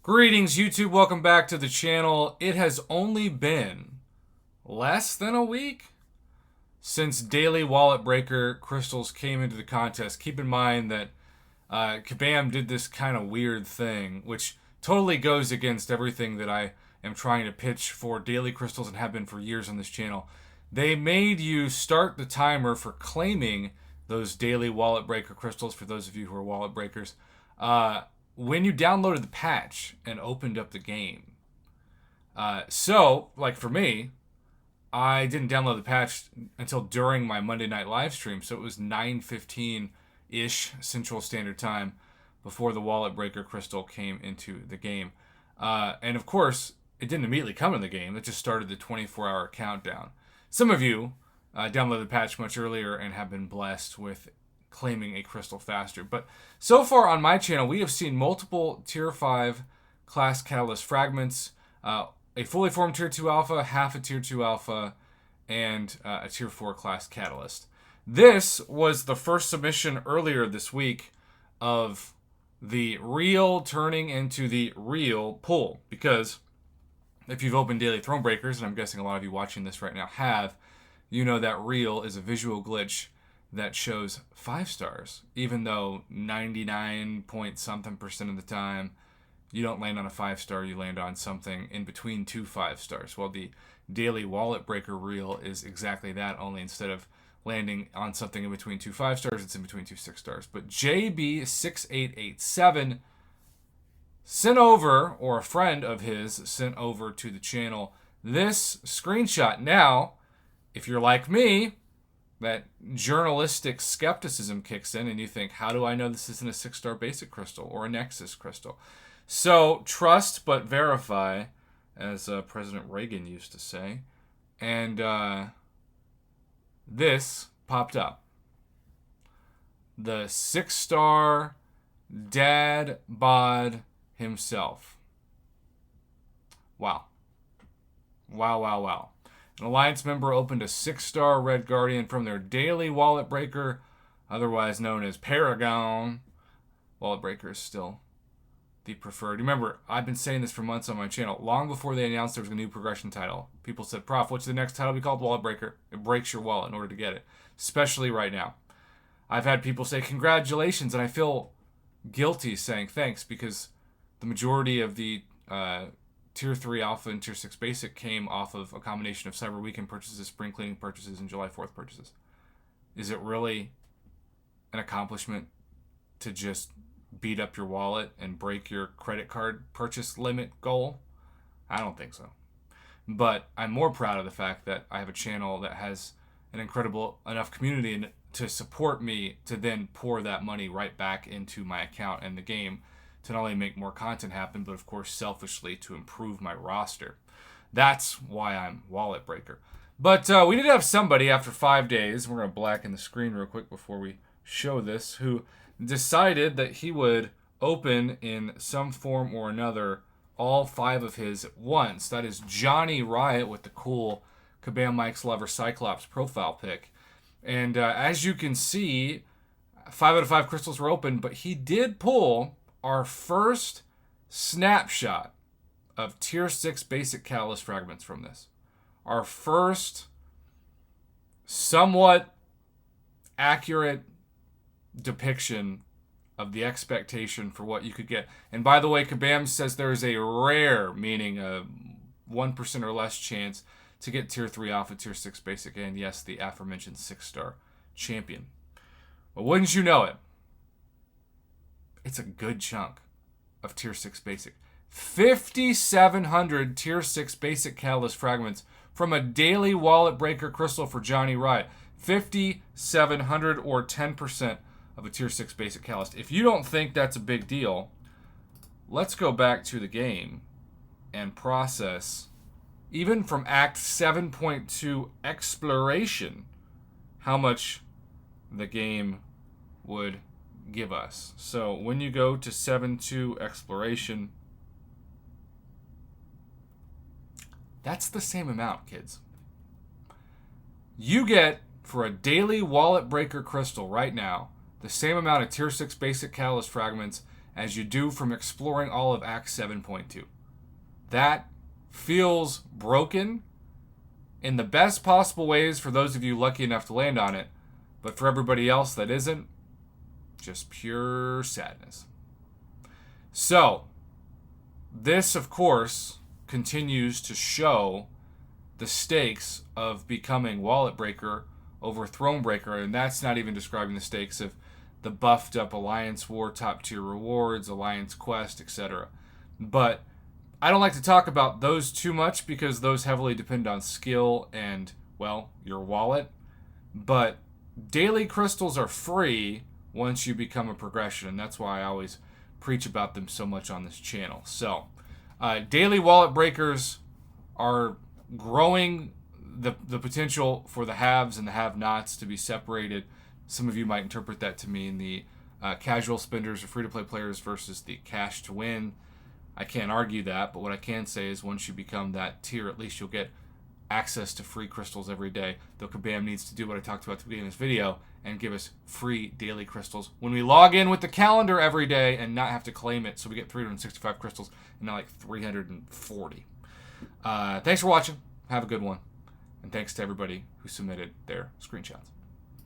Greetings, YouTube. Welcome back to the channel. It has only been less than a week since daily wallet breaker crystals came into the contest. Keep in mind that Kabam did this kind of weird thing, which totally goes against everything that I am trying to pitch for daily crystals and have been for years on this channel. They made you start the timer for claiming those daily wallet breaker crystals, for those of you who are wallet breakers, when you downloaded the patch and opened up the game. So, like for me, I didn't download the patch until during my Monday night live stream, so it was 9:15-ish Central Standard Time before the Wallet Breaker Crystal came into the game. And of course, it didn't immediately come in the game. It just started the 24-hour countdown. Some of you downloaded the patch much earlier and have been blessed with claiming a crystal faster. But so far on my channel, we have seen multiple Tier 5 class catalyst fragments, a fully formed Tier 2 alpha, half a Tier 2 alpha, and a Tier 4 class catalyst. This was the first submission earlier this week of the real turning into the real pull, because if you've opened Daily Thronebreakers, and I'm guessing a lot of you watching this right now have, you know that real is a visual glitch that shows 5 stars, even though 99 point something% of the time you don't land on a 5-star, you land on something in between 2 5-stars. Well, the daily wallet breaker reel is exactly that, only instead of landing on something in between 2 5-stars, it's in between 2 6-stars. But JB6887 sent over, or a friend of his sent over to the channel, this screenshot. Now, if you're like me, that journalistic skepticism kicks in and you think, how do I know this isn't a 6-star basic crystal or a Nexus crystal? So trust but verify, as President Reagan used to say. And this popped up. The 6-star dad bod himself. Wow. Wow, wow, wow. An Alliance member opened a 6-star Red Guardian from their daily wallet breaker, otherwise known as Paragon. Wallet breaker is still the preferred. Remember, I've been saying this for months on my channel. Long before they announced there was a new progression title, people said, Prof, what's the next title be called? Wallet breaker. It breaks your wallet in order to get it, especially right now. I've had people say, congratulations, and I feel guilty saying thanks, because the majority of the Tier 3 Alpha and Tier 6 Basic came off of a combination of Cyber Weekend purchases, Spring Cleaning purchases, and July 4th purchases. Is it really an accomplishment to just beat up your wallet and break your credit card purchase limit goal? I don't think so. But I'm more proud of the fact that I have a channel that has an incredible enough community to support me to then pour that money right back into my account and the game, to not only make more content happen, but of course selfishly to improve my roster. That's why I'm Wallet Breaker. But we did have somebody after 5 days, we're going to blacken the screen real quick before we show this, who decided that he would open in some form or another all 5 of his at once. That is Johnny Riot with the cool Kabam Mike's Lover Cyclops profile pic. And as you can see, 5 out of 5 crystals were open, but he did pull our first snapshot of Tier 6 basic catalyst fragments from this. Our first somewhat accurate depiction of the expectation for what you could get. And by the way, Kabam says there is a rare, meaning a 1% or less chance to get Tier 3 Alpha, Tier 6 Basic, and yes, the aforementioned 6-star champion. But wouldn't you know it, it's a good chunk of Tier 6 Basic. 5,700 Tier 6 Basic Catalyst fragments from a daily wallet breaker crystal for Johnny Riot. 5,700, or 10% of a Tier 6 Basic Catalyst. If you don't think that's a big deal, let's go back to the game and process, even from Act 7.2 Exploration, how much the game would give us. So when you go to 7.2 Exploration, that's the same amount, kids. You get, for a daily wallet breaker crystal right now, the same amount of Tier 6 basic catalyst fragments as you do from exploring all of Act 7.2. That feels broken in the best possible ways for those of you lucky enough to land on it, but for everybody else that isn't, just pure sadness. So, this, of course, continues to show the stakes of becoming Wallet Breaker over Throne Breaker, and that's not even describing the stakes of the buffed up Alliance War, top tier rewards, Alliance Quest, etc. But I don't like to talk about those too much because those heavily depend on skill and, well, your wallet. But daily crystals are free once you become a progression, and that's why I always preach about them so much on this channel. So, daily Wallet Breakers are growing the potential for the haves and the have-nots to be separated. Some of you might interpret that to mean the casual spenders or free-to-play players versus the cash to win. I can't argue that, but what I can say is once you become that tier, at least you'll get access to free crystals every day. Though Kabam needs to do what I talked about at the beginning of this video and give us free daily crystals when we log in with the calendar every day and not have to claim it, so we get 365 crystals and not like 340. Thanks for watching. Have a good one. And thanks to everybody who submitted their screenshots.